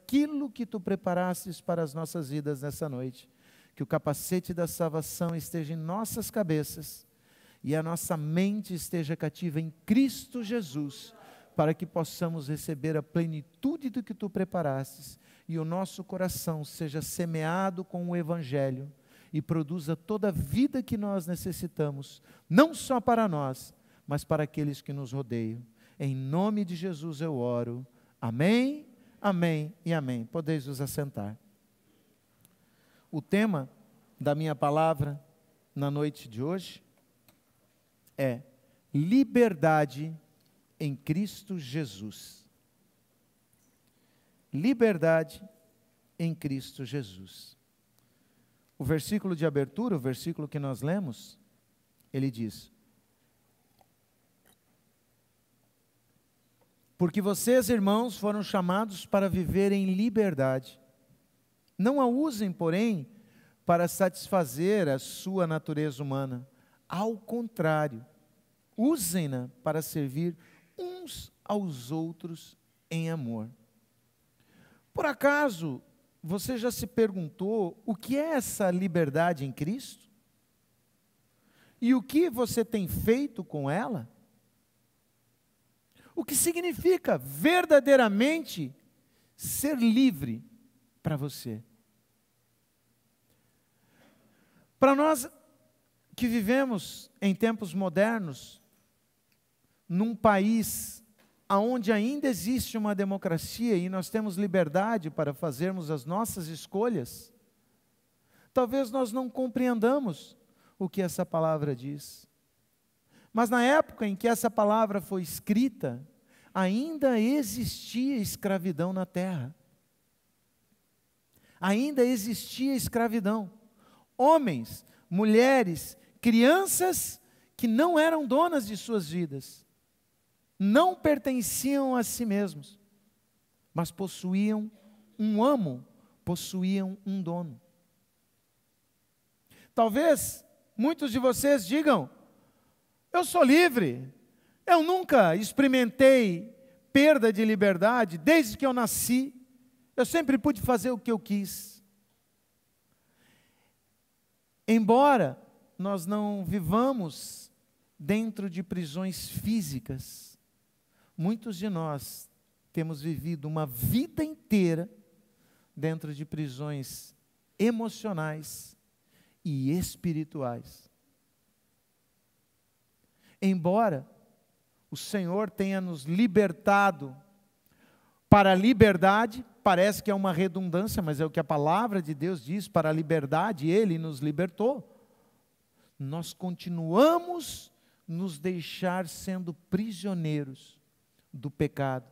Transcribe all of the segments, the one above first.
aquilo que Tu preparastes para as nossas vidas nessa noite. Que o capacete da salvação esteja em nossas cabeças e a nossa mente esteja cativa em Cristo Jesus, para que possamos receber a plenitude do que Tu preparastes e o nosso coração seja semeado com o Evangelho e produza toda a vida que nós necessitamos, não só para nós, mas para aqueles que nos rodeiam. Em nome de Jesus eu oro. Amém, amém e amém. Podeis vos assentar. O tema da minha palavra na noite de hoje é liberdade em Cristo Jesus. Liberdade em Cristo Jesus. O versículo de abertura, o versículo que nós lemos, ele diz: porque vocês, irmãos, foram chamados para viver em liberdade. Não a usem, porém, para satisfazer a sua natureza humana. Ao contrário, usem-na para servir uns aos outros em amor. Por acaso, você já se perguntou o que é essa liberdade em Cristo? E o que você tem feito com ela? O que significa verdadeiramente ser livre para você? Para nós que vivemos em tempos modernos, num país onde ainda existe uma democracia e nós temos liberdade para fazermos as nossas escolhas, talvez nós não compreendamos o que essa palavra diz. Mas na época em que essa palavra foi escrita, ainda existia escravidão na terra. Ainda existia escravidão. Homens, mulheres, crianças que não eram donas de suas vidas, não pertenciam a si mesmos, mas possuíam um amo, possuíam um dono. Talvez muitos de vocês digam: eu sou livre, eu nunca experimentei perda de liberdade, desde que eu nasci, eu sempre pude fazer o que eu quis. Embora nós não vivamos dentro de prisões físicas, muitos de nós temos vivido uma vida inteira dentro de prisões emocionais e espirituais. Embora o Senhor tenha nos libertado para a liberdade, parece que é uma redundância, mas é o que a palavra de Deus diz, para a liberdade Ele nos libertou. Nós continuamos nos deixar sendo prisioneiros do pecado,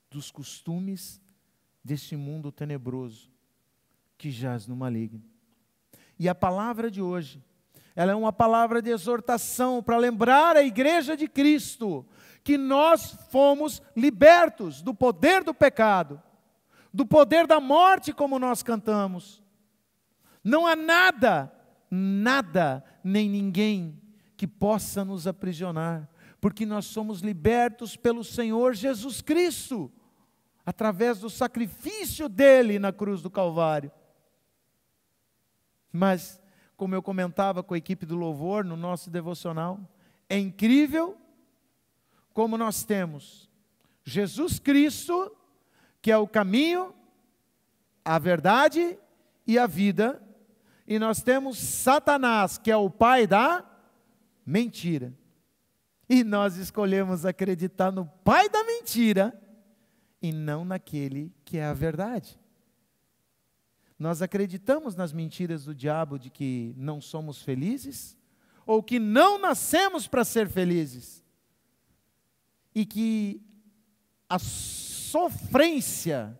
dos costumes deste mundo tenebroso que jaz no maligno. E a palavra de hoje, ela é uma palavra de exortação para lembrar a igreja de Cristo que nós fomos libertos do poder do pecado, do poder da morte, como nós cantamos. Não há nada, nem ninguém que possa nos aprisionar, porque nós somos libertos pelo Senhor Jesus Cristo, através do sacrifício dele na cruz do Calvário. Mas, como eu comentava com a equipe do louvor no nosso devocional, é incrível como nós temos Jesus Cristo, que é o caminho, a verdade e a vida, e nós temos Satanás, que é o pai da mentira. E nós escolhemos acreditar no pai da mentira e não naquele que é a verdade. Nós acreditamos nas mentiras do diabo de que não somos felizes, ou que não nascemos para ser felizes, e que a sofrência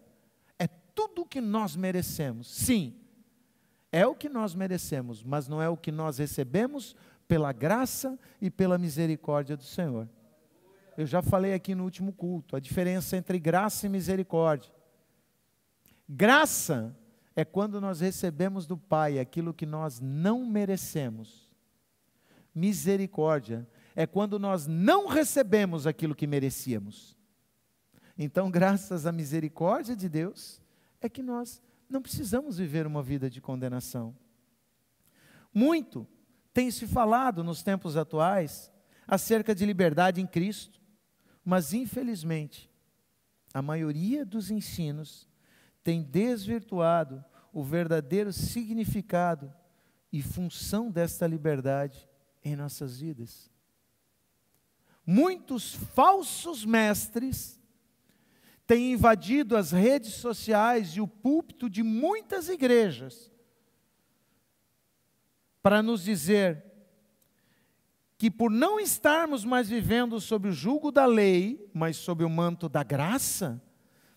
é tudo o que nós merecemos. Sim, é o que nós merecemos, mas não é o que nós recebemos pela graça e pela misericórdia do Senhor. Eu já falei aqui no último culto, a diferença entre graça e misericórdia. Graça é quando nós recebemos do Pai aquilo que nós não merecemos. Misericórdia é quando nós não recebemos aquilo que merecíamos. Então, graças à misericórdia de Deus, é que nós não precisamos viver uma vida de condenação. Muito tem se falado nos tempos atuais acerca de liberdade em Cristo, mas infelizmente, a maioria dos ensinos tem desvirtuado o verdadeiro significado e função desta liberdade em nossas vidas. Muitos falsos mestres têm invadido as redes sociais e o púlpito de muitas igrejas para nos dizer que por não estarmos mais vivendo sob o jugo da lei, mas sob o manto da graça,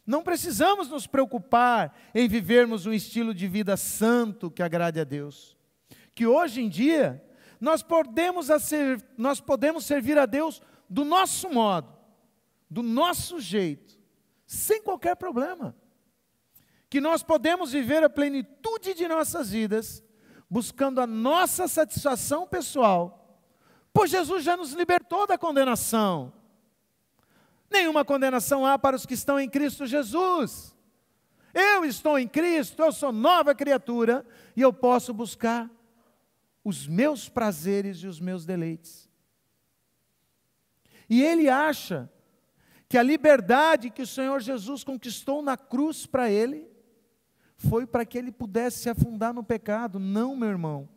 não precisamos nos preocupar em vivermos um estilo de vida santo que agrade a Deus. Que hoje em dia, nós podemos servir a Deus do nosso modo, do nosso jeito, sem qualquer problema. Que nós podemos viver a plenitude de nossas vidas, buscando a nossa satisfação pessoal, pois Jesus já nos libertou da condenação. Nenhuma condenação há para os que estão em Cristo Jesus. Eu estou em Cristo, eu sou nova criatura, e eu posso buscar os meus prazeres e os meus deleites. E ele acha que a liberdade que o Senhor Jesus conquistou na cruz para ele, foi para que ele pudesse se afundar no pecado. Não, meu irmão.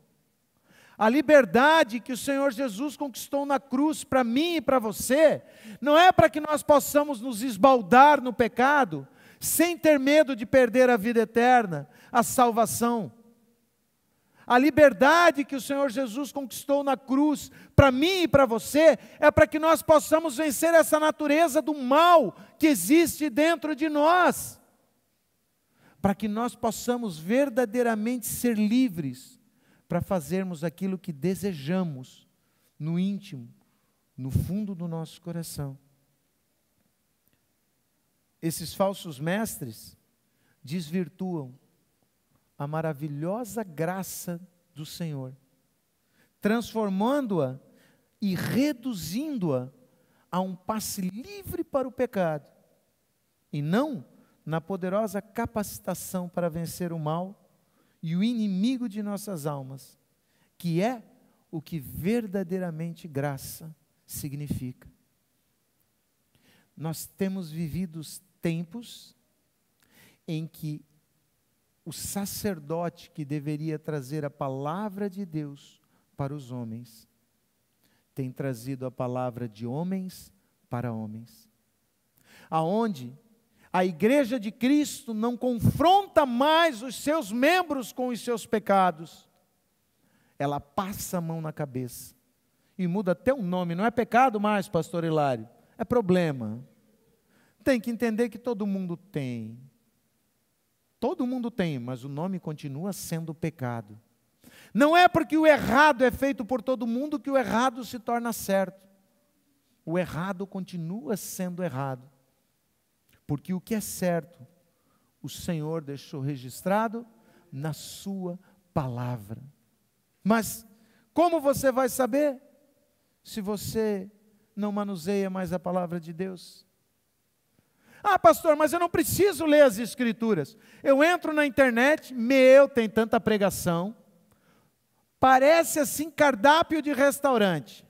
A liberdade que o Senhor Jesus conquistou na cruz para mim e para você, não é para que nós possamos nos esbaldar no pecado, sem ter medo de perder a vida eterna, a salvação. A liberdade que o Senhor Jesus conquistou na cruz, para mim e para você, é para que nós possamos vencer essa natureza do mal que existe dentro de nós. Para que nós possamos verdadeiramente ser livres, para fazermos aquilo que desejamos, no íntimo, no fundo do nosso coração. Esses falsos mestres desvirtuam a maravilhosa graça do Senhor, transformando-a e reduzindo-a a um passe livre para o pecado, e não na poderosa capacitação para vencer o mal e o inimigo de nossas almas, que é o que verdadeiramente graça significa. Nós temos vivido tempos em que o sacerdote que deveria trazer a palavra de Deus para os homens, tem trazido a palavra de homens para homens. Aonde a igreja de Cristo não confronta mais os seus membros com os seus pecados, ela passa a mão na cabeça, e muda até o nome, não é pecado mais, pastor Hilário, é problema. Tem que entender que todo mundo tem, mas o nome continua sendo pecado. Não é porque o errado é feito por todo mundo que o errado se torna certo. O errado continua sendo errado. Porque o que é certo, o Senhor deixou registrado na sua palavra. Mas como você vai saber se você não manuseia mais a palavra de Deus? Ah, pastor, mas eu não preciso ler as Escrituras. Eu entro na internet, tem tanta pregação, parece assim cardápio de restaurante.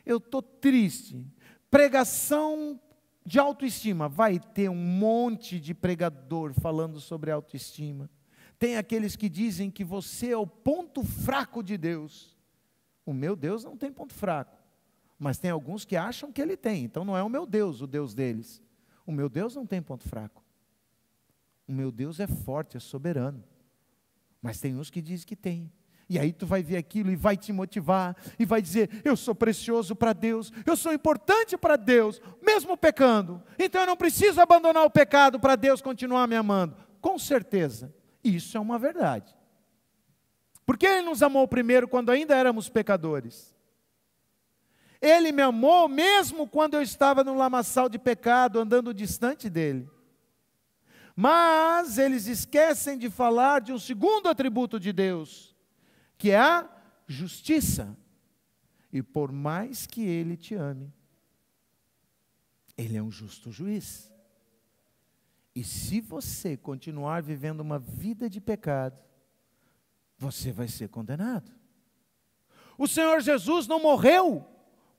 Eu estou triste, pregação de autoestima, vai ter um monte de pregador falando sobre autoestima. Tem aqueles que dizem que você é o ponto fraco de Deus. O meu Deus não tem ponto fraco, mas tem alguns que acham que ele tem, então não é o meu Deus, o Deus deles. O meu Deus não tem ponto fraco. O meu Deus é forte, é soberano, mas tem uns que dizem que tem. E aí tu vai ver aquilo e vai te motivar, e vai dizer, eu sou precioso para Deus, eu sou importante para Deus, mesmo pecando, então eu não preciso abandonar o pecado para Deus continuar me amando. Com certeza, isso é uma verdade. Porque Ele nos amou primeiro quando ainda éramos pecadores. Ele me amou mesmo quando eu estava no lamaçal de pecado, andando distante dEle. Mas eles esquecem de falar de um segundo atributo de Deus, que é a justiça. E por mais que Ele te ame, Ele é um justo juiz. E se você continuar vivendo uma vida de pecado, você vai ser condenado. O Senhor Jesus não morreu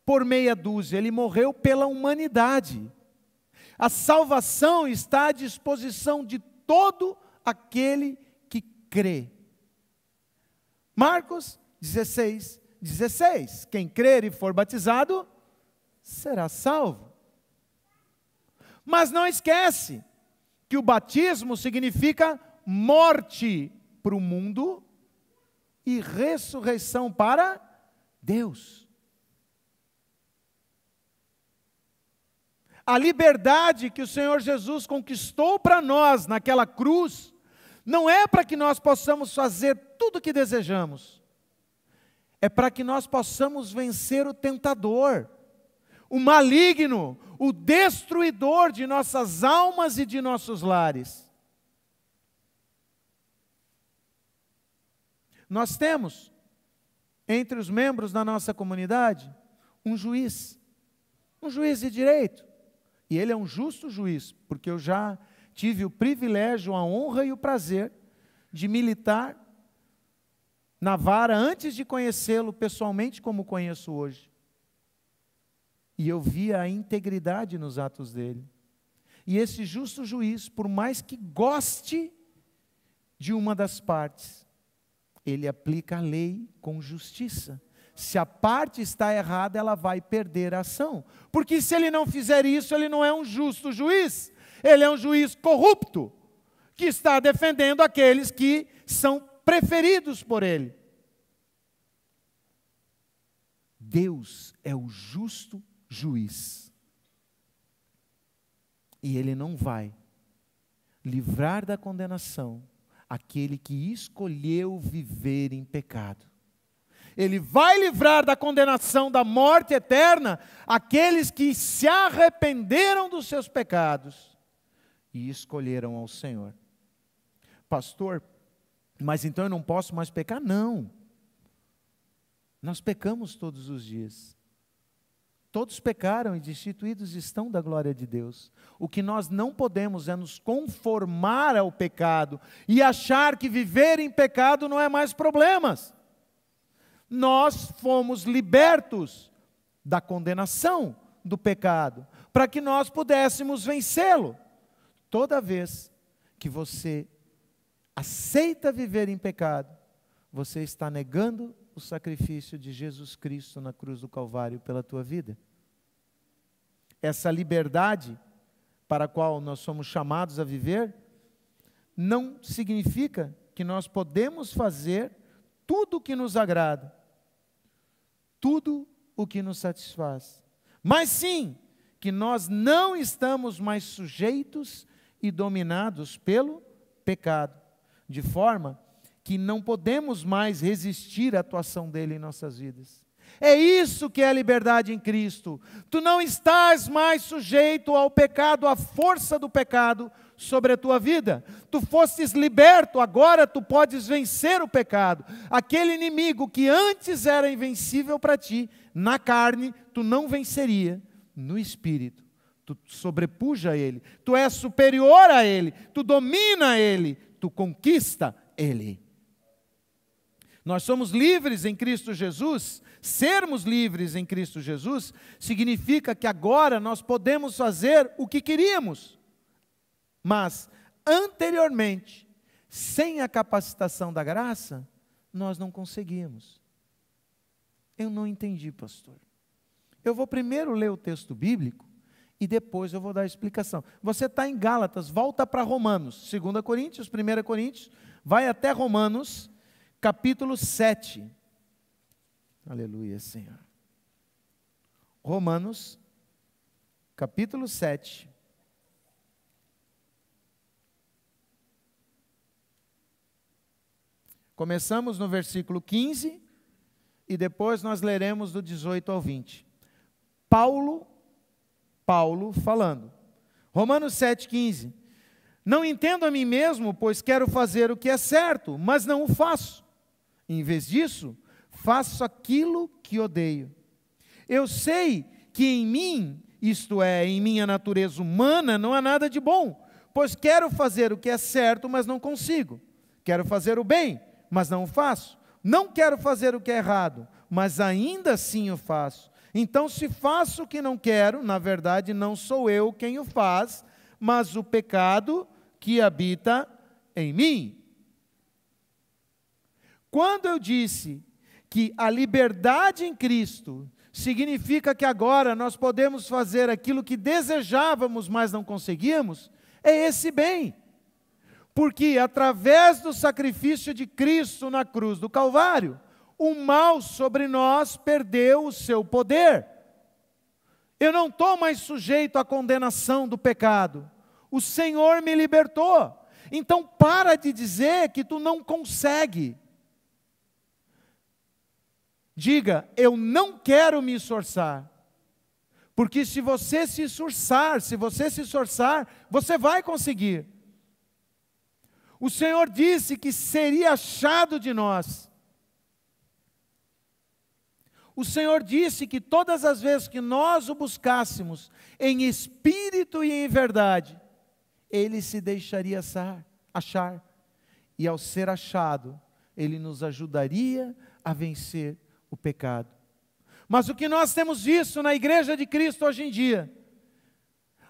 por meia dúzia, Ele morreu pela humanidade. A salvação está à disposição de todo aquele que crê. Marcos 16, 16. Quem crer e for batizado, será salvo. Mas não esquece que o batismo significa morte para o mundo e ressurreição para Deus. A liberdade que o Senhor Jesus conquistou para nós naquela cruz, não é para que nós possamos fazer tudo o que desejamos, é para que nós possamos vencer o tentador, o maligno, o destruidor de nossas almas e de nossos lares. Nós temos, entre os membros da nossa comunidade, um juiz de direito. E ele é um justo juiz, porque eu já tive o privilégio, a honra e o prazer de militar na vara antes de conhecê-lo pessoalmente como conheço hoje. E eu via a integridade nos atos dele. E esse justo juiz, por mais que goste de uma das partes, ele aplica a lei com justiça. Se a parte está errada, ela vai perder a ação. Porque se ele não fizer isso, ele não é um justo juiz. Ele é um juiz corrupto, que está defendendo aqueles que são preferidos por ele. Deus é o justo juiz. E ele não vai livrar da condenação aquele que escolheu viver em pecado. Ele vai livrar da condenação da morte eterna aqueles que se arrependeram dos seus pecados e escolheram ao Senhor. Pastor, mas então eu não posso mais pecar? Não. Nós pecamos todos os dias. Todos pecaram e destituídos estão da glória de Deus. O que nós não podemos é nos conformar ao pecado e achar que viver em pecado não é mais problemas. Nós fomos libertos da condenação do pecado, para que nós pudéssemos vencê-lo. Toda vez que você aceita viver em pecado, você está negando o sacrifício de Jesus Cristo na cruz do Calvário pela tua vida. Essa liberdade para a qual nós somos chamados a viver, não significa que nós podemos fazer tudo o que nos agrada, tudo o que nos satisfaz, mas sim que nós não estamos mais sujeitos e dominados pelo pecado, de forma que não podemos mais resistir à atuação dele em nossas vidas. É isso que é a liberdade em Cristo. Tu não estás mais sujeito ao pecado, à força do pecado sobre a tua vida. Tu fostes liberto, agora tu podes vencer o pecado. Aquele inimigo que antes era invencível para ti, na carne, tu não venceria. No espírito, tu sobrepuja ele. Tu és superior a ele. Tu domina ele. Tu conquista ele. Nós somos livres em Cristo Jesus. Sermos livres em Cristo Jesus significa que agora nós podemos fazer o que queríamos. Mas, anteriormente, sem a capacitação da graça, nós não conseguíamos. Eu não entendi, pastor. Eu vou primeiro ler o texto bíblico e depois eu vou dar a explicação. Você está em Gálatas, volta para Romanos, 2 Coríntios, 1 Coríntios, vai até Romanos, capítulo 7. Aleluia, Senhor. Romanos, capítulo 7. Começamos no versículo 15 e depois nós leremos do 18 ao 20. Paulo falando. Romanos 7,15. Não entendo a mim mesmo, pois quero fazer o que é certo, mas não o faço. Em vez disso, faço aquilo que odeio. Eu sei que em mim, isto é, em minha natureza humana, não há nada de bom, pois quero fazer o que é certo, mas não consigo. Quero fazer o bem, mas não o faço. Não quero fazer o que é errado, mas ainda assim o faço. Então, se faço o que não quero, na verdade não sou eu quem o faz, mas o pecado que habita em mim. Quando eu disse que a liberdade em Cristo significa que agora nós podemos fazer aquilo que desejávamos, mas não conseguíamos, é esse bem. Porque através do sacrifício de Cristo na cruz do Calvário, o mal sobre nós perdeu o seu poder. Eu não estou mais sujeito à condenação do pecado. O Senhor me libertou. Então para de dizer que tu não consegue. Diga, eu não quero me esforçar. Porque se você se esforçar, você vai conseguir. O Senhor disse que seria achado de nós. O Senhor disse que todas as vezes que nós o buscássemos em espírito e em verdade, Ele se deixaria achar. E ao ser achado, Ele nos ajudaria a vencer o pecado. Mas o que nós temos visto na Igreja de Cristo hoje em dia,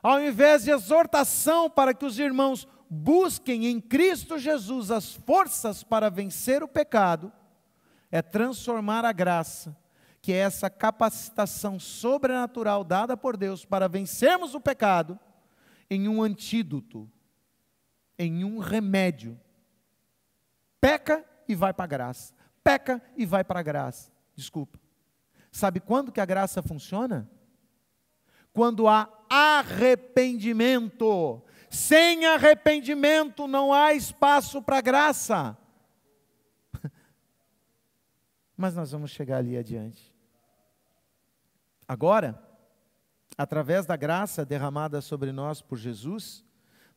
ao invés de exortação para que os irmãos busquem em Cristo Jesus as forças para vencer o pecado, é transformar a graça, que é essa capacitação sobrenatural dada por Deus para vencermos o pecado, em um antídoto, em um remédio. Peca e vai para a graça. Peca e vai para a graça. Desculpa. Sabe quando que a graça funciona? Quando há arrependimento. Sem arrependimento não há espaço para graça. Mas nós vamos chegar ali adiante. Agora, através da graça derramada sobre nós por Jesus,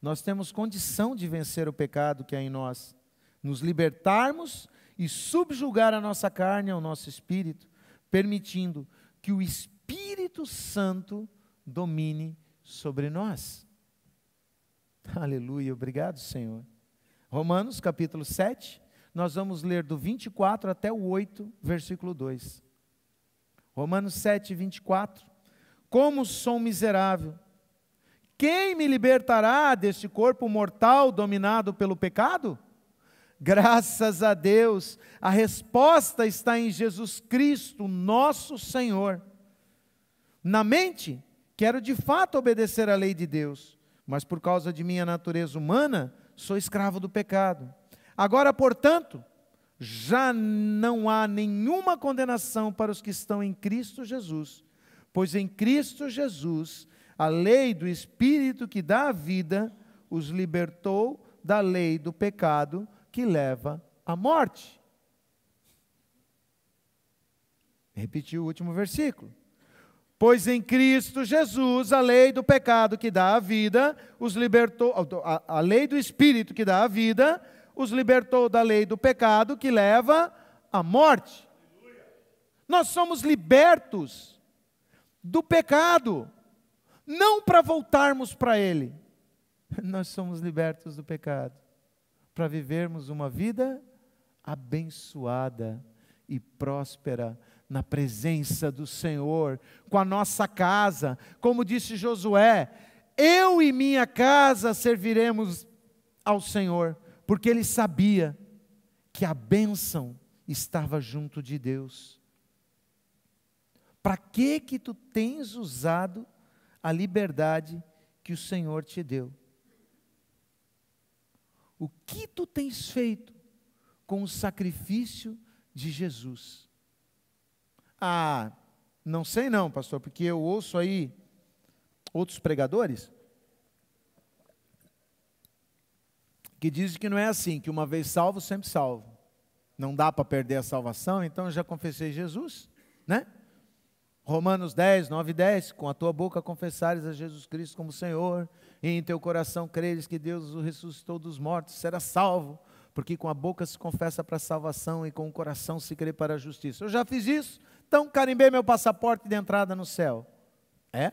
nós temos condição de vencer o pecado que há em nós, nos libertarmos e subjugar a nossa carne ao nosso espírito, permitindo que o Espírito Santo domine sobre nós. Aleluia, obrigado, Senhor. Romanos capítulo 7, nós vamos ler do 24 até o 8, versículo 2. Romanos 7, 24. Como sou miserável! Quem me libertará deste corpo mortal dominado pelo pecado? Graças a Deus, a resposta está em Jesus Cristo, nosso Senhor. Na mente, quero de fato obedecer à lei de Deus, mas por causa de minha natureza humana, sou escravo do pecado. Agora, portanto, já não há nenhuma condenação para os que estão em Cristo Jesus, pois em Cristo Jesus, a lei do Espírito que dá a vida, os libertou da lei do pecado que leva à morte. Repetiu o último versículo. Pois em Cristo Jesus, a lei do pecado que dá a vida, os libertou, a lei do Espírito que dá a vida, os libertou da lei do pecado que leva à morte. Nós somos libertos do pecado, não para voltarmos para ele. Nós somos libertos do pecado para vivermos uma vida abençoada e próspera na presença do Senhor, com a nossa casa, como disse Josué, eu e minha casa serviremos ao Senhor, porque ele sabia que a bênção estava junto de Deus. Para que tu tens usado a liberdade que o Senhor te deu? O que tu tens feito com o sacrifício de Jesus? Ah, não sei não, pastor, porque eu ouço aí outros pregadores que dizem que não é assim, que uma vez salvo, sempre salvo. Não dá para perder a salvação, então eu já confessei Jesus, né? Romanos 10, 9 e 10, com a tua boca confessares a Jesus Cristo como Senhor, e em teu coração creres que Deus o ressuscitou dos mortos, será salvo, porque com a boca se confessa para a salvação e com o coração se crê para a justiça. Eu já fiz isso, então carimbei meu passaporte de entrada no céu. É?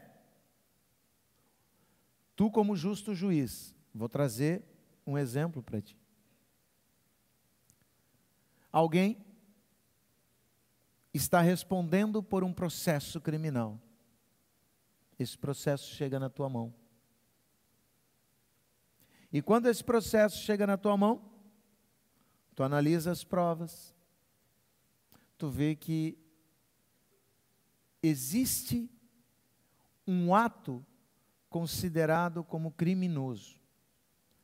Tu como justo juiz, Vou trazer um exemplo para ti. Alguém está respondendo por um processo criminal. Esse processo chega na tua mão. E quando esse processo chega na tua mão, tu analisa as provas, tu vê que existe um ato considerado como criminoso,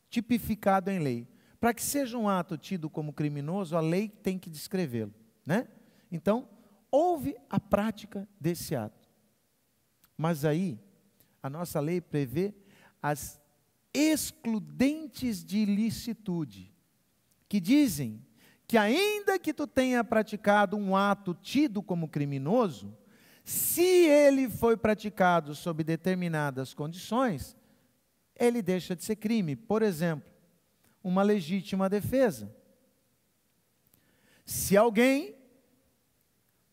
tipificado em lei. Para que seja um ato tido como criminoso, a lei tem que descrevê-lo, né? Então, houve a prática desse ato. Mas aí, a nossa lei prevê as excludentes de ilicitude, que dizem que ainda que tu tenha praticado um ato tido como criminoso, se ele foi praticado sob determinadas condições, ele deixa de ser crime. Por exemplo, uma legítima defesa. Se alguém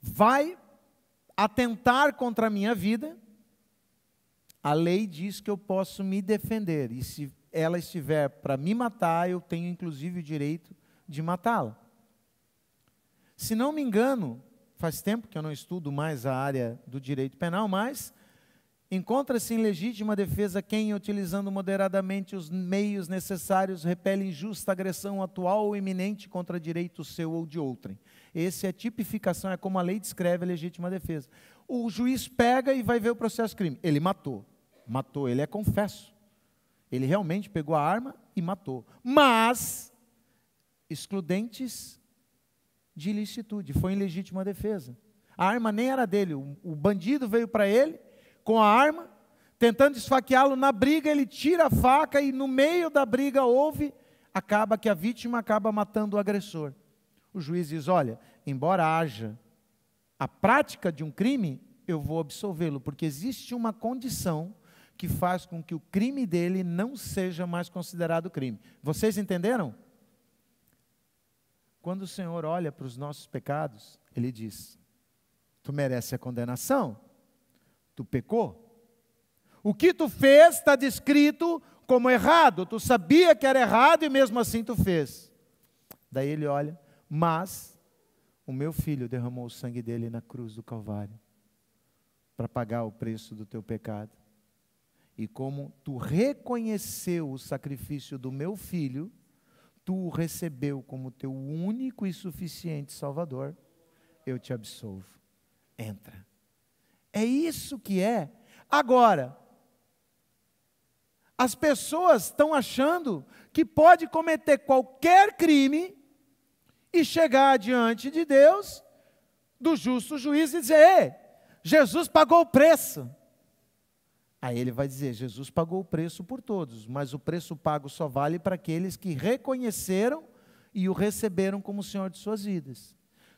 vai atentar contra a minha vida, a lei diz que eu posso me defender. E se ela estiver para me matar, eu tenho inclusive o direito de matá-la. Se não me engano, faz tempo que eu não estudo mais a área do direito penal, mas encontra-se em legítima defesa quem, utilizando moderadamente os meios necessários, repele injusta agressão atual ou iminente contra direito seu ou de outrem. Essa é a tipificação, é como a lei descreve a legítima defesa. O juiz pega e vai ver o processo crime. Ele matou, ele é confesso. Ele realmente pegou a arma e matou. Mas, excludentes de ilicitude, foi em legítima defesa. A arma nem era dele, o bandido veio para ele, com a arma, tentando esfaqueá-lo na briga, ele tira a faca e no meio da briga acaba que a vítima acaba matando o agressor. O juiz diz, olha, embora haja a prática de um crime, eu vou absolvê-lo, porque existe uma condição que faz com que o crime dele não seja mais considerado crime. Vocês entenderam? Quando o Senhor olha para os nossos pecados, Ele diz, tu mereces a condenação, tu pecou. O que tu fez está descrito como errado, tu sabia que era errado e mesmo assim tu fez. Daí Ele olha, mas o meu filho derramou o sangue dele na cruz do Calvário, para pagar o preço do teu pecado. E como tu reconheceu o sacrifício do meu filho, tu o recebeu como teu único e suficiente Salvador, eu te absolvo. Entra. É isso que é. Agora, as pessoas estão achando que pode cometer qualquer crime e chegar diante de Deus, do justo juiz, e dizer, ei, Jesus pagou o preço. Aí ele vai dizer, Jesus pagou o preço por todos, mas o preço pago só vale para aqueles que reconheceram e o receberam como Senhor de suas vidas.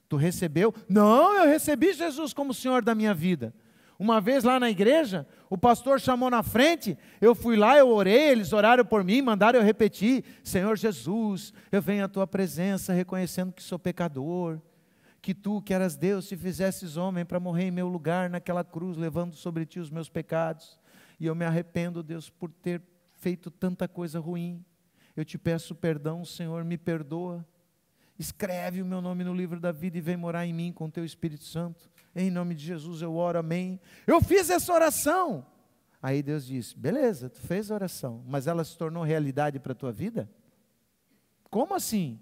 Tu recebeu? Não, eu recebi Jesus como Senhor da minha vida. Uma vez lá na igreja, o pastor chamou na frente, eu fui lá, eu orei, eles oraram por mim, mandaram eu repetir, Senhor Jesus, eu venho à tua presença reconhecendo que sou pecador, que tu, que eras Deus, te fizesses homem para morrer em meu lugar naquela cruz, levando sobre ti os meus pecados. E eu me arrependo, Deus, por ter feito tanta coisa ruim. Eu te peço perdão, Senhor, me perdoa. Escreve o meu nome no livro da vida e vem morar em mim com o teu Espírito Santo. Em nome de Jesus eu oro, amém. Eu fiz essa oração. Aí Deus disse, beleza, tu fez a oração, mas ela se tornou realidade para a tua vida? Como assim?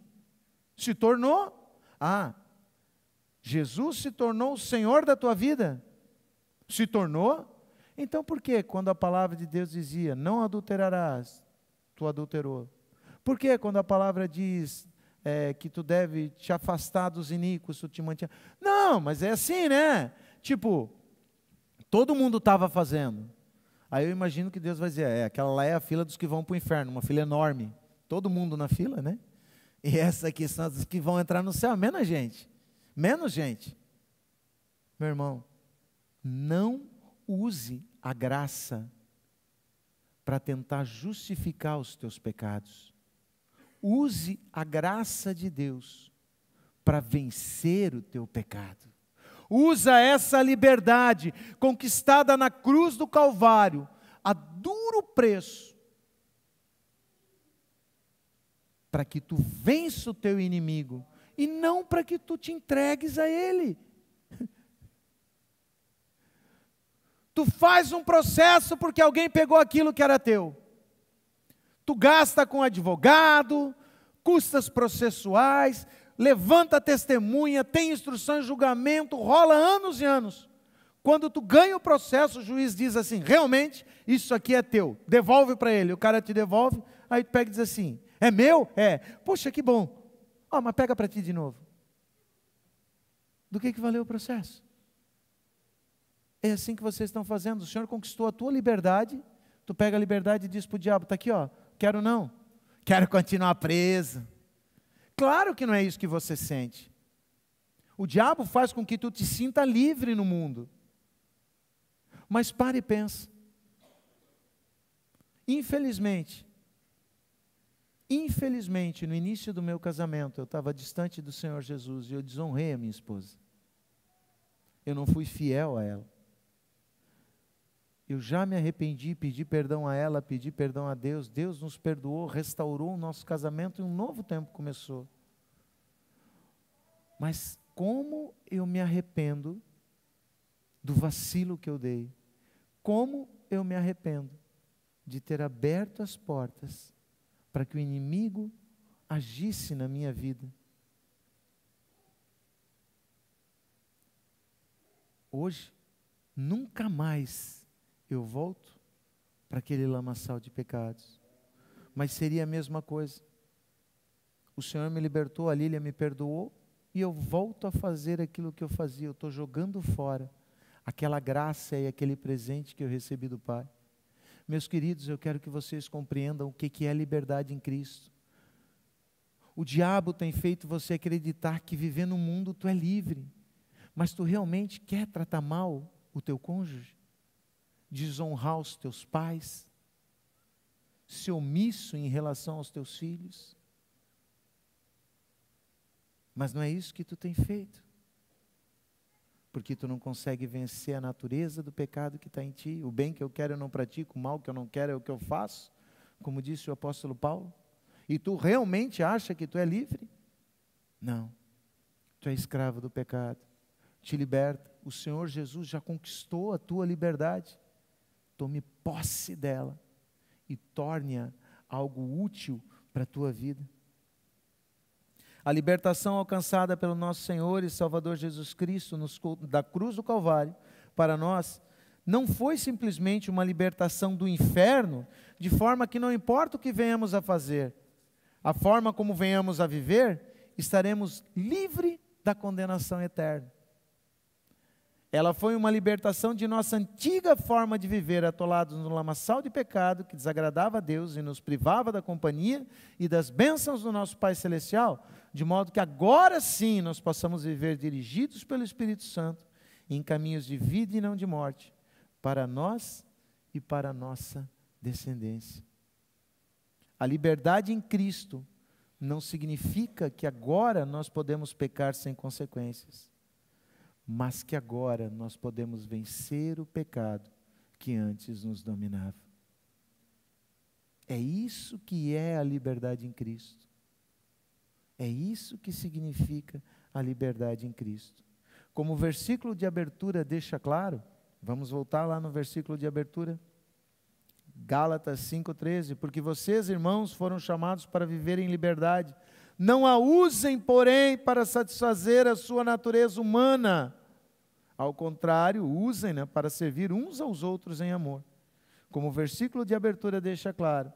Se tornou? Jesus se tornou o Senhor da tua vida? Se tornou? Então por que quando a palavra de Deus dizia, não adulterarás, tu adulterou? Por que quando a palavra diz que tu deve te afastar dos iníquos, tu te mantinha? Não, mas é assim, né? Tipo, todo mundo estava fazendo. Aí eu imagino que Deus vai dizer, aquela lá é a fila dos que vão para o inferno, uma fila enorme. Todo mundo na fila, né? E essa aqui são as que vão entrar no céu, menos gente. Menos gente. Meu irmão, não use a graça para tentar justificar os teus pecados. Use a graça de Deus para vencer o teu pecado. Usa essa liberdade conquistada na cruz do Calvário, a duro preço, para que tu vença o teu inimigo, e não para que tu te entregues a ele. Tu faz um processo porque alguém pegou aquilo que era teu. Tu gasta com advogado, custas processuais, levanta testemunha, tem instrução e julgamento, rola anos e anos. Quando tu ganha o processo, o juiz diz assim, realmente, isso aqui é teu, devolve para ele. O cara te devolve, aí tu pega e diz assim, é meu? É. Poxa, que bom. Mas pega para ti de novo. Do que valeu o processo? É assim que vocês estão fazendo. O Senhor conquistou a tua liberdade, tu pega a liberdade e diz para o diabo, está aqui, quero não, quero continuar preso. Claro que não é isso que você sente. O diabo faz com que tu te sinta livre no mundo. Mas pare e pensa. Infelizmente, no início do meu casamento, eu estava distante do Senhor Jesus e eu desonrei a minha esposa. Eu não fui fiel a ela. Eu já me arrependi, pedi perdão a ela, pedi perdão a Deus. Deus nos perdoou, restaurou o nosso casamento e um novo tempo começou. Mas como eu me arrependo do vacilo que eu dei. Como eu me arrependo de ter aberto as portas para que o inimigo agisse na minha vida. Hoje, nunca mais eu volto para aquele lamaçal de pecados. Mas seria a mesma coisa. O Senhor me libertou, a Lília me perdoou, e eu volto a fazer aquilo que eu fazia. Eu estou jogando fora aquela graça e aquele presente que eu recebi do Pai. Meus queridos, eu quero que vocês compreendam o que é liberdade em Cristo. O diabo tem feito você acreditar que viver no mundo tu é livre, mas tu realmente quer tratar mal o teu cônjuge? Desonrar os teus pais? Ser omisso em relação aos teus filhos? Mas não é isso que tu tem feito. Porque tu não consegue vencer a natureza do pecado que está em ti. O bem que eu quero eu não pratico, o mal que eu não quero é o que eu faço. Como disse o apóstolo Paulo. E tu realmente acha que tu é livre? Não. Tu é escravo do pecado. Te liberta. O Senhor Jesus já conquistou a tua liberdade. Tome posse dela e torne-a algo útil para a tua vida. A libertação alcançada pelo nosso Senhor e Salvador Jesus Cristo da cruz do Calvário, para nós, não foi simplesmente uma libertação do inferno, de forma que não importa o que venhamos a fazer, a forma como venhamos a viver, estaremos livres da condenação eterna. Ela foi uma libertação de nossa antiga forma de viver, atolados no lamaçal de pecado que desagradava a Deus e nos privava da companhia e das bênçãos do nosso Pai Celestial, de modo que agora sim nós possamos viver dirigidos pelo Espírito Santo em caminhos de vida e não de morte, para nós e para a nossa descendência. A liberdade em Cristo não significa que agora nós podemos pecar sem consequências, mas que agora nós podemos vencer o pecado que antes nos dominava. É isso que é a liberdade em Cristo. É isso que significa a liberdade em Cristo. Como o versículo de abertura deixa claro, vamos voltar lá no versículo de abertura, Gálatas 5,13, porque vocês, irmãos, foram chamados para viver em liberdade. Não a usem, porém, para satisfazer a sua natureza humana. Ao contrário, usem, para servir uns aos outros em amor. Como o versículo de abertura deixa claro,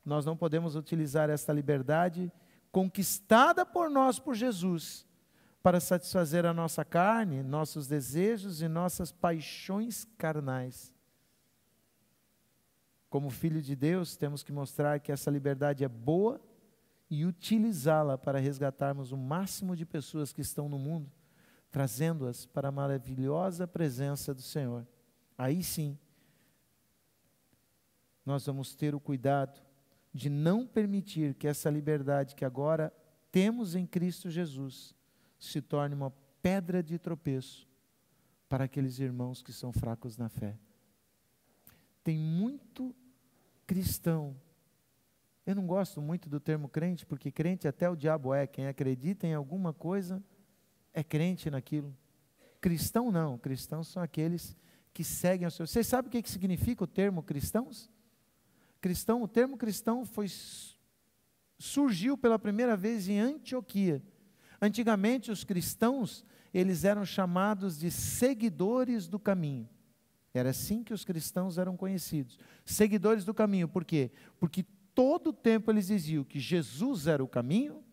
nós não podemos utilizar esta liberdade conquistada por nós por Jesus para satisfazer a nossa carne, nossos desejos e nossas paixões carnais. Como filho de Deus, temos que mostrar que essa liberdade é boa e utilizá-la para resgatarmos o máximo de pessoas que estão no mundo, trazendo-as para a maravilhosa presença do Senhor. Aí sim, nós vamos ter o cuidado de não permitir que essa liberdade que agora temos em Cristo Jesus se torne uma pedra de tropeço para aqueles irmãos que são fracos na fé. Tem muito cristão Eu não gosto muito do termo crente, porque crente até o diabo é. Quem acredita em alguma coisa é crente naquilo. Cristão não, cristãos são aqueles que seguem o seu... Vocês sabem o que significa o termo cristãos? O termo cristão surgiu pela primeira vez em Antioquia. Antigamente os cristãos, eles eram chamados de seguidores do caminho. Era assim que os cristãos eram conhecidos. Seguidores do caminho, por quê? Porque todo o tempo eles diziam que Jesus era o caminho,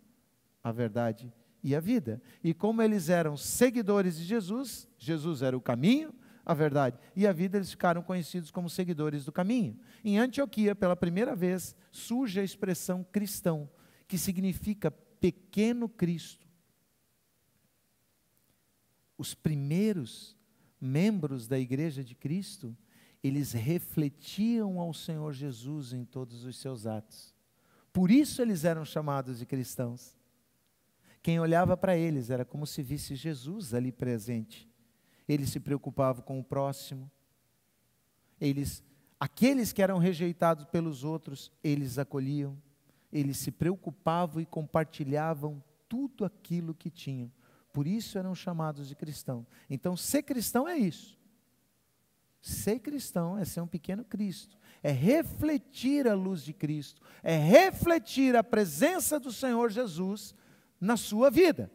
a verdade e a vida. E como eles eram seguidores de Jesus, Jesus era o caminho, a verdade e a vida, eles ficaram conhecidos como seguidores do caminho. Em Antioquia, pela primeira vez, surge a expressão cristão, que significa pequeno Cristo. Os primeiros membros da Igreja de Cristo, eles refletiam ao Senhor Jesus em todos os seus atos. Por isso eles eram chamados de cristãos. Quem olhava para eles era como se visse Jesus ali presente. Eles se preocupavam com o próximo. Aqueles que eram rejeitados pelos outros, eles acolhiam. Eles se preocupavam e compartilhavam tudo aquilo que tinham. Por isso eram chamados de cristão. Então, ser cristão é isso. Ser cristão é ser um pequeno Cristo. É refletir a luz de Cristo. É refletir a presença do Senhor Jesus na sua vida.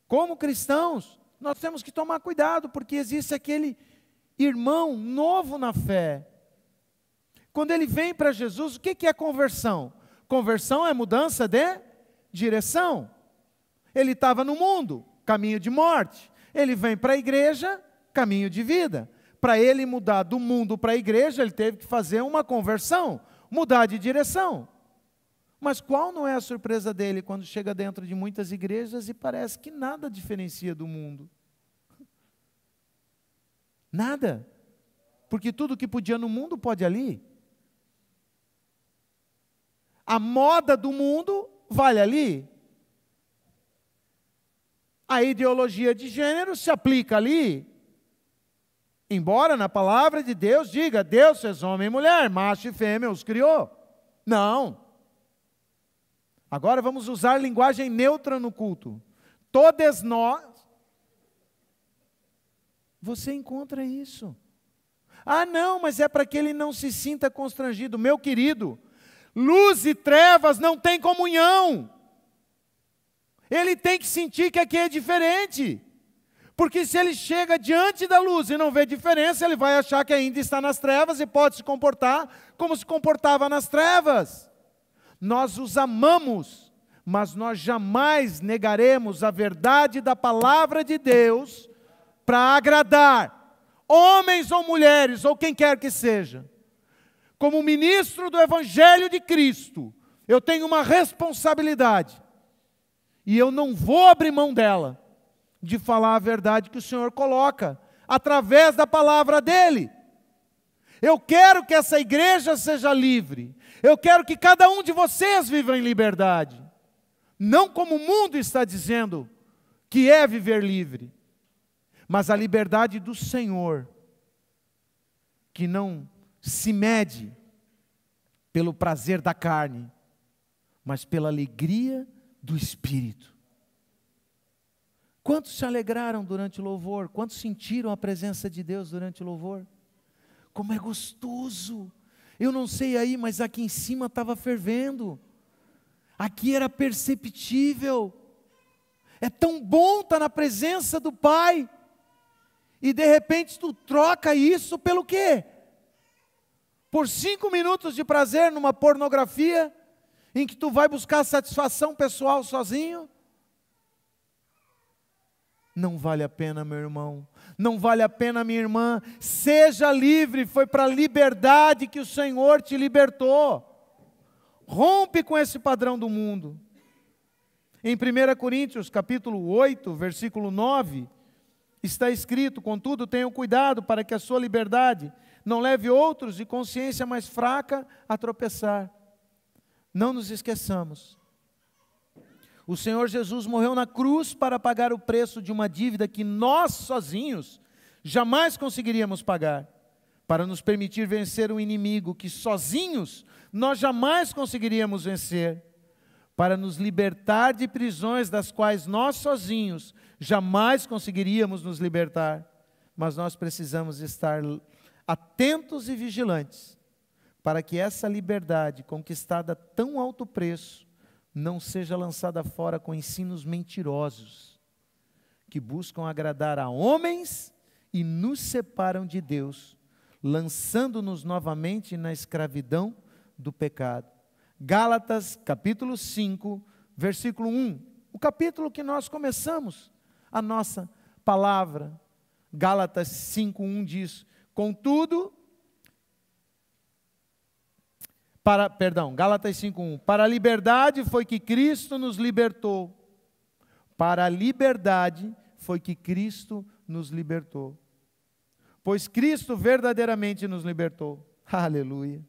Como cristãos, nós temos que tomar cuidado, porque existe aquele irmão novo na fé. Quando ele vem para Jesus, o que é conversão? Conversão é mudança de direção. Ele estava no mundo, caminho de morte. Ele vem para a igreja, caminho de vida. Para ele mudar do mundo para a igreja, ele teve que fazer uma conversão, mudar de direção. Mas qual não é a surpresa dele quando chega dentro de muitas igrejas e parece que nada diferencia do mundo? Nada. Porque tudo que podia no mundo pode ali. A moda do mundo vale ali. A ideologia de gênero se aplica ali. Embora na palavra de Deus diga, Deus fez homem e mulher, macho e fêmea os criou. Não. Agora vamos usar linguagem neutra no culto. Todos nós. Você encontra isso. Ah, não, mas é para que ele não se sinta constrangido. Meu querido, luz e trevas não têm comunhão. Ele tem que sentir que aqui é diferente. Porque se ele chega diante da luz e não vê diferença, ele vai achar que ainda está nas trevas e pode se comportar como se comportava nas trevas. Nós os amamos, mas nós jamais negaremos a verdade da palavra de Deus para agradar homens ou mulheres, ou quem quer que seja. Como ministro do Evangelho de Cristo, eu tenho uma responsabilidade, e eu não vou abrir mão dela, de falar a verdade que o Senhor coloca, através da palavra dEle. Eu quero que essa igreja seja livre, eu quero que cada um de vocês viva em liberdade, não como o mundo está dizendo que é viver livre, mas a liberdade do Senhor, que não se mede pelo prazer da carne, mas pela alegria do Espírito. Quantos se alegraram durante o louvor? Quantos sentiram a presença de Deus durante o louvor? Como é gostoso! Eu não sei aí, mas aqui em cima estava fervendo. Aqui era perceptível. É tão bom estar na presença do Pai. E de repente tu troca isso pelo quê? Por 5 minutos de prazer numa pornografia, em que tu vai buscar satisfação pessoal sozinho? Não vale a pena, meu irmão. Não vale a pena, minha irmã. Seja livre, foi para a liberdade que o Senhor te libertou. Rompe com esse padrão do mundo. Em 1 Coríntios, capítulo 8, versículo 9, está escrito: contudo, tenham cuidado para que a sua liberdade não leve outros de consciência mais fraca a tropeçar. Não nos esqueçamos. O Senhor Jesus morreu na cruz para pagar o preço de uma dívida que nós sozinhos jamais conseguiríamos pagar. para nos permitir vencer um inimigo que sozinhos nós jamais conseguiríamos vencer, para nos libertar de prisões das quais nós sozinhos jamais conseguiríamos nos libertar. Mas nós precisamos estar atentos e vigilantes, para que essa liberdade conquistada a tão alto preço não seja lançada fora com ensinos mentirosos, que buscam agradar a homens e nos separam de Deus, lançando-nos novamente na escravidão do pecado. Gálatas, capítulo 5, versículo 1. O capítulo que nós começamos a nossa palavra. Gálatas 5:1 diz: contudo, Gálatas 5:1, para a liberdade foi que Cristo nos libertou. Para a liberdade foi que Cristo nos libertou. Pois Cristo verdadeiramente nos libertou. Aleluia.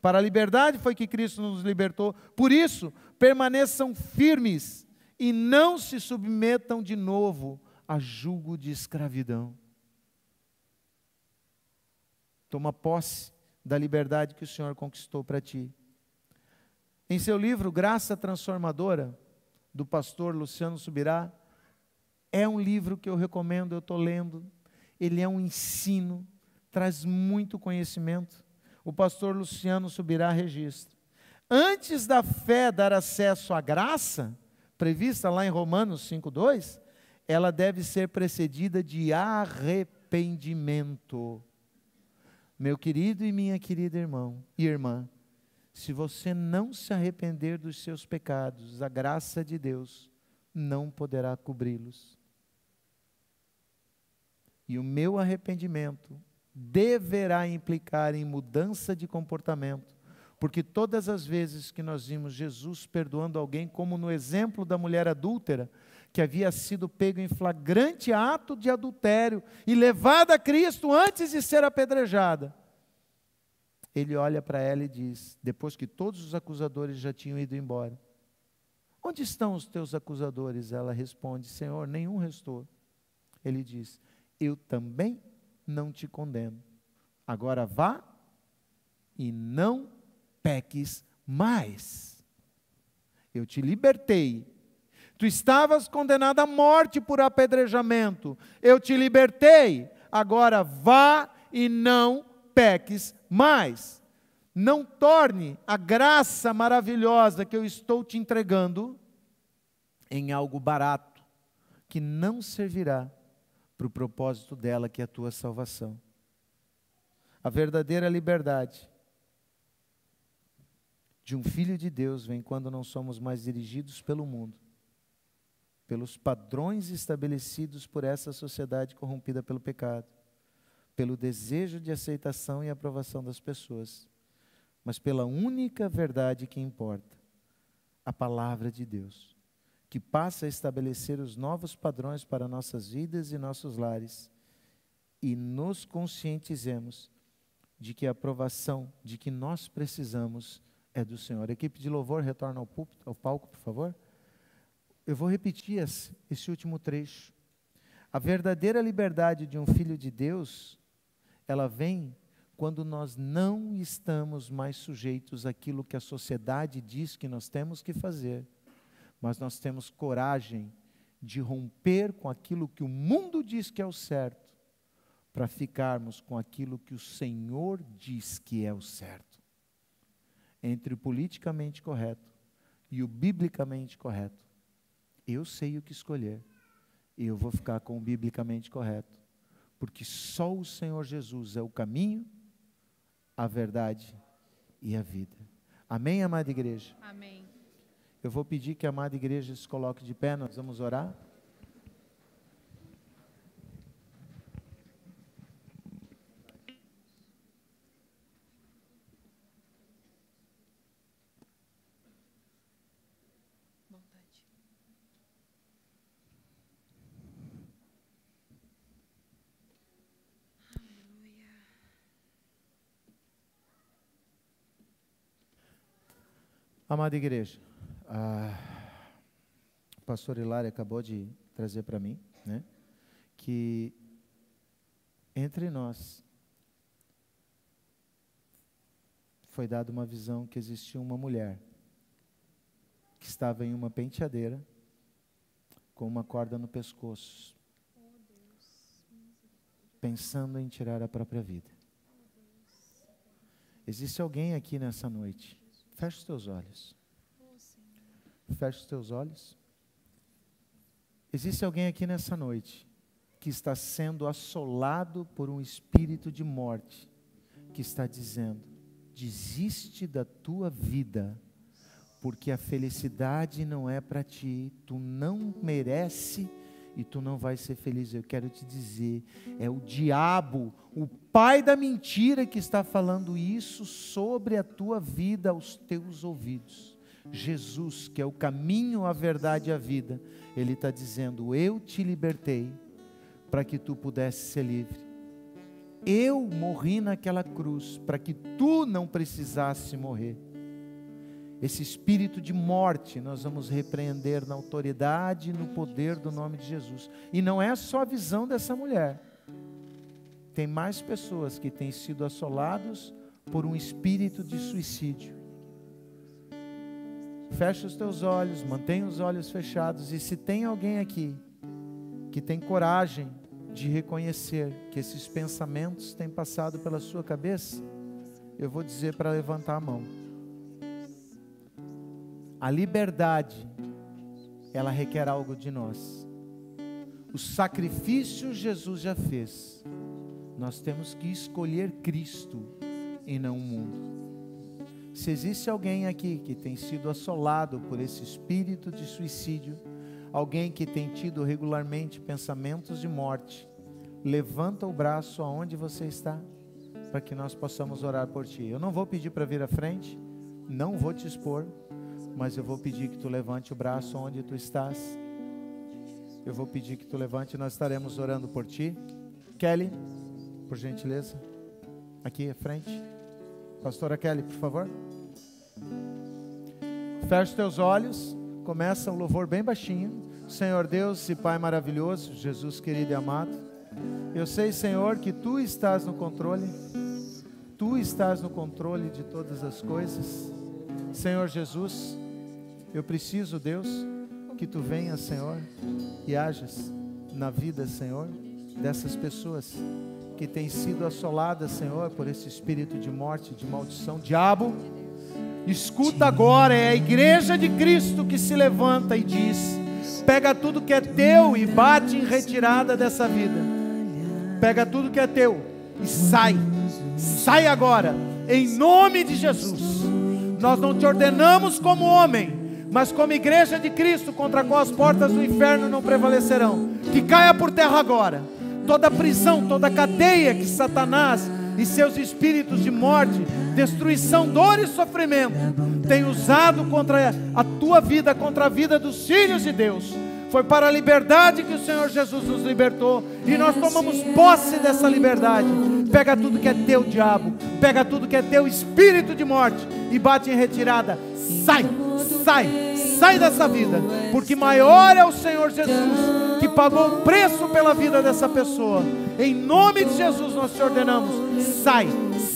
Para a liberdade foi que Cristo nos libertou. Por isso, permaneçam firmes e não se submetam de novo a jugo de escravidão. Toma posse da liberdade que o Senhor conquistou para ti. Em seu livro Graça Transformadora, do pastor Luciano Subirá, é um livro que eu recomendo, eu estou lendo. Ele é um ensino, traz muito conhecimento. O pastor Luciano Subirá registra: antes da fé dar acesso à graça, prevista lá em Romanos 5:2, ela deve ser precedida de arrependimento. Meu querido e minha querida irmão e irmã, se você não se arrepender dos seus pecados, a graça de Deus não poderá cobri-los. E o meu arrependimento deverá implicar em mudança de comportamento, porque todas as vezes que nós vimos Jesus perdoando alguém, como no exemplo da mulher adúltera, que havia sido pego em flagrante ato de adultério e levada a Cristo antes de ser apedrejada, ele olha para ela e diz, depois que todos os acusadores já tinham ido embora: onde estão os teus acusadores? Ela responde: Senhor, nenhum restou. Ele diz: eu também não te condeno. Agora vá e não peques mais. Eu te libertei. Tu estavas condenado à morte por apedrejamento. Eu te libertei. Agora vá e não peques mais. Não torne a graça maravilhosa que eu estou te entregando em algo barato, que não servirá para o propósito dela, que é a tua salvação. A verdadeira liberdade de um filho de Deus vem quando não somos mais dirigidos pelo mundo, pelos padrões estabelecidos por essa sociedade corrompida pelo pecado, pelo desejo de aceitação e aprovação das pessoas, mas pela única verdade que importa, a palavra de Deus, que passa a estabelecer os novos padrões para nossas vidas e nossos lares, e nos conscientizemos de que a aprovação de que nós precisamos é do Senhor. A equipe de louvor retorna ao púlpito, ao palco, por favor. Eu vou repetir esse último trecho. A verdadeira liberdade de um filho de Deus, ela vem quando nós não estamos mais sujeitos àquilo que a sociedade diz que nós temos que fazer, mas nós temos coragem de romper com aquilo que o mundo diz que é o certo, para ficarmos com aquilo que o Senhor diz que é o certo. Entre o politicamente correto e o biblicamente correto, eu sei o que escolher, e eu vou ficar com o biblicamente correto, porque só o Senhor Jesus é o caminho, a verdade e a vida. Amém, amada igreja? Amém. Eu vou pedir que a amada igreja se coloque de pé, nós vamos orar. Amada igreja, o pastor Hilário acabou de trazer para mim, né, que entre nós foi dada uma visão que existia uma mulher que estava em uma penteadeira com uma corda no pescoço, pensando em tirar a própria vida. Existe alguém aqui nessa noite? Feche os teus olhos. Feche os teus olhos. Existe alguém aqui nessa noite que está sendo assolado por um espírito de morte, que está dizendo: desiste da tua vida, porque a felicidade não é para ti, tu não merece e tu não vai ser feliz. Eu quero te dizer, é o diabo, o pai da mentira, que está falando isso sobre a tua vida aos teus ouvidos. Jesus, que é o caminho, a verdade e a vida, Ele está dizendo: eu te libertei para que tu pudesse ser livre. Eu morri naquela cruz para que tu não precisasse morrer. Esse espírito de morte nós vamos repreender na autoridade e no poder do nome de Jesus. E não é só a visão dessa mulher. Tem mais pessoas que têm sido assolados por um espírito de suicídio. Fecha os teus olhos, mantenha os olhos fechados. E se tem alguém aqui que tem coragem de reconhecer que esses pensamentos têm passado pela sua cabeça, eu vou dizer para levantar a mão. A liberdade, ela requer algo de nós. O sacrifício Jesus já fez. Nós temos que escolher Cristo e não o mundo. Se existe alguém aqui que tem sido assolado por esse espírito de suicídio, alguém que tem tido regularmente pensamentos de morte, levanta o braço aonde você está, para que nós possamos orar por ti. Eu não vou pedir para vir à frente, não vou te expor, mas eu vou pedir que tu levante o braço onde tu estás. Eu vou pedir que tu levante e nós estaremos orando por ti. Kelly, por gentileza, aqui à frente. Pastora Kelly, por favor. Feche os teus olhos. Começa o louvor bem baixinho. Senhor Deus e Pai maravilhoso, Jesus querido e amado, eu sei, Senhor, que Tu estás no controle. Tu estás no controle de todas as coisas. Senhor Jesus, eu preciso, Deus, que Tu venhas, Senhor, e hajas na vida, Senhor, dessas pessoas que têm sido assoladas, Senhor, por esse espírito de morte, de maldição. Diabo, escuta agora, é a igreja de Cristo que se levanta e diz: pega tudo que é teu e bate em retirada dessa vida. Pega tudo que é teu e sai. Sai agora, em nome de Jesus. Nós não te ordenamos como homem, mas como igreja de Cristo, contra a qual as portas do inferno não prevalecerão. Que caia por terra agora toda prisão, toda cadeia que Satanás e seus espíritos de morte, destruição, dor e sofrimento têm usado contra a tua vida, contra a vida dos filhos de Deus. Foi para a liberdade que o Senhor Jesus nos libertou, e nós tomamos posse dessa liberdade. Pega tudo que é teu, diabo, pega tudo que é teu, espírito de morte, e bate em retirada. Sai, sai, sai dessa vida, porque maior é o Senhor Jesus, que pagou o preço pela vida dessa pessoa. Em nome de Jesus nós te ordenamos: sai,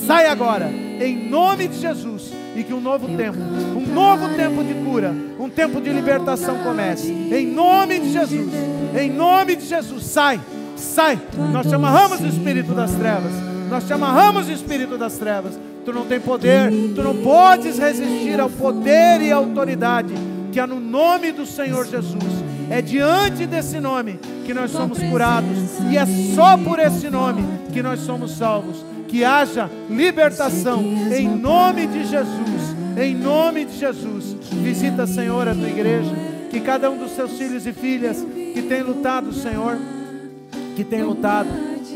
sai agora, em nome de Jesus. E que um novo tempo de cura, um tempo de libertação comece, em nome de Jesus. Em nome de Jesus, sai, sai. Nós te amarramos o espírito das trevas, nós te amarramos o espírito das trevas. Tu não tem poder, tu não podes resistir ao poder e à autoridade que há no nome do Senhor Jesus. É diante desse nome que nós somos curados, e é só por esse nome que nós somos salvos. Que haja libertação em nome de Jesus, em nome de Jesus. Visita, Senhor, a tua igreja, que cada um dos seus filhos e filhas que tem lutado, Senhor, que tem lutado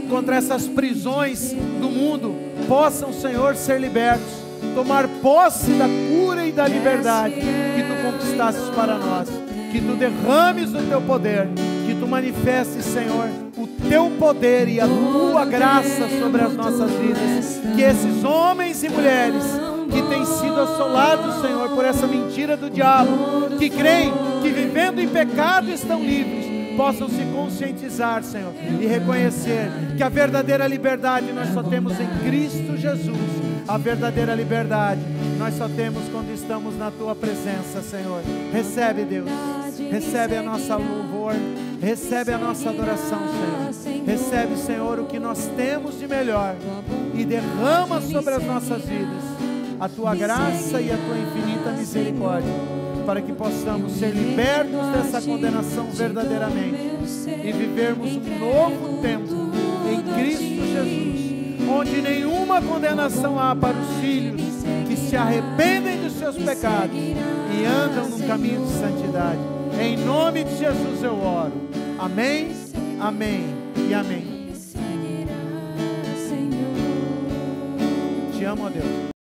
contra essas prisões do mundo, possam, Senhor, ser libertos, tomar posse da cura e da liberdade que tu conquistastes para nós. Que tu derrames o teu poder, que tu manifestes, Senhor, o teu poder e a tua graça sobre as nossas vidas. Que esses homens e mulheres que têm sido assolados, Senhor, por essa mentira do diabo, que creem que vivendo em pecado estão livres, possam se conscientizar, Senhor, e reconhecer que a verdadeira liberdade nós só temos em Cristo Jesus. A verdadeira liberdade nós só temos quando estamos na Tua presença, Senhor. Recebe, Deus. Recebe a nossa louvor. Recebe a nossa adoração, Senhor. Recebe, Senhor, o que nós temos de melhor e derrama sobre as nossas vidas a Tua graça e a Tua infinita misericórdia, para que possamos ser libertos dessa condenação verdadeiramente e vivermos um novo tempo em Cristo Jesus, onde nenhuma condenação há para os filhos que se arrependem dos seus pecados e andam num caminho de santidade. Em nome de Jesus eu oro. Amém, amém e amém. Te amo, ó Deus.